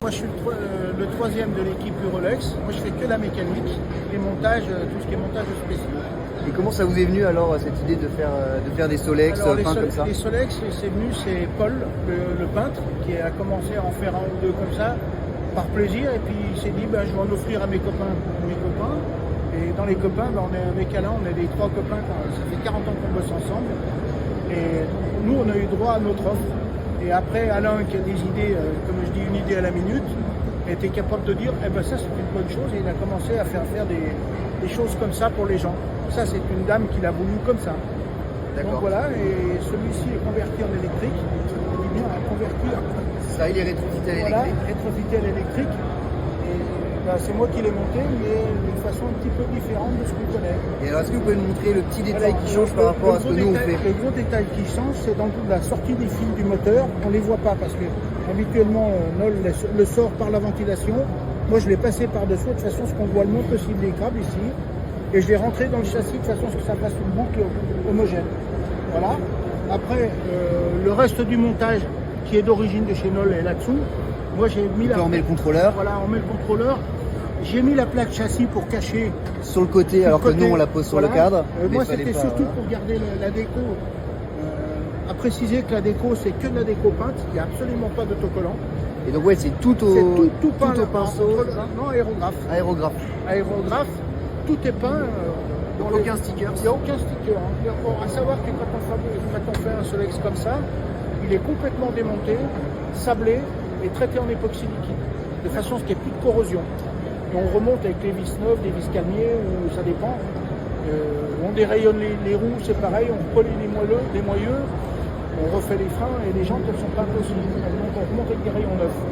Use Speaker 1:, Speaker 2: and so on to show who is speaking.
Speaker 1: Moi, je suis le troisième de l'équipe Eurolex. Moi, je fais que la mécanique, les montages, tout ce qui est montage spécial.
Speaker 2: Et comment ça vous est venu alors cette idée de faire des Solex peints comme ça?
Speaker 1: Les Solex, c'est venu, c'est Paul, le peintre, qui a commencé à en faire un ou deux comme ça, par plaisir. Et puis il s'est dit, ben, je vais en offrir à mes copains. Et dans les copains, ben, on est avec Alain, on est les trois copains, ça fait 40 ans qu'on bosse ensemble. Et nous, on a eu droit à notre offre. Et après, Alain, qui a des idées, comme je dis, une idée à la minute, était capable de dire, eh ben ça c'est une bonne chose. Et il a commencé à faire des choses comme ça pour les gens. Ça, c'est une dame qui l'a voulu comme ça. Donc voilà, et celui-ci est converti en électrique. Il dit bien à convertir.
Speaker 2: Ça, il est rétrofité à l'électrique.
Speaker 1: Voilà, rétrofité à l'électrique. Et ben, c'est moi qui l'ai monté, mais d'une façon un petit peu différente de ce qu'on connaît.
Speaker 2: Et alors, est-ce que vous pouvez nous montrer le petit détail qui change par rapport à ce que nous on fait?
Speaker 1: Le gros détail qui change, c'est dans la sortie des fils du moteur. On ne les voit pas parce que habituellement, Nol le sort par la ventilation. Moi, je l'ai passé par-dessous. De toute façon, ce qu'on voit le moins possible des câbles ici. Et je l'ai rentré dans le châssis de façon à ce que ça fasse une boucle homogène. Voilà. Après, le reste du montage qui est d'origine de chez Nol est là-dessous. Moi, j'ai mis
Speaker 2: on met le contrôleur.
Speaker 1: Voilà, on met le contrôleur. J'ai mis la plaque châssis pour cacher.
Speaker 2: Sur le côté, alors que nous, on la pose sur le cadre.
Speaker 1: Moi, c'était surtout pour garder la déco. À préciser que la déco, c'est que de la déco peinte. Il n'y a absolument pas d'autocollant.
Speaker 2: Et donc, ouais, c'est tout au pinceau.
Speaker 1: Non, aérographe. Aérographe. Tout est peint.
Speaker 2: Donc aucun sticker.
Speaker 1: Il n'y a aucun sticker. Hein. Bon, à savoir que quand on fait un Solex comme ça, il est complètement démonté, sablé et traité en époxy liquide. De façon à ce qu'il n'y ait plus de corrosion. Et on remonte avec les vis neuves, des vis calmiers, ou ça dépend. On dérayonne les roues, c'est pareil, on polie les moyeux, on refait les freins et les jantes elles sont peintes aussi. Donc on remonte avec des rayons neufs.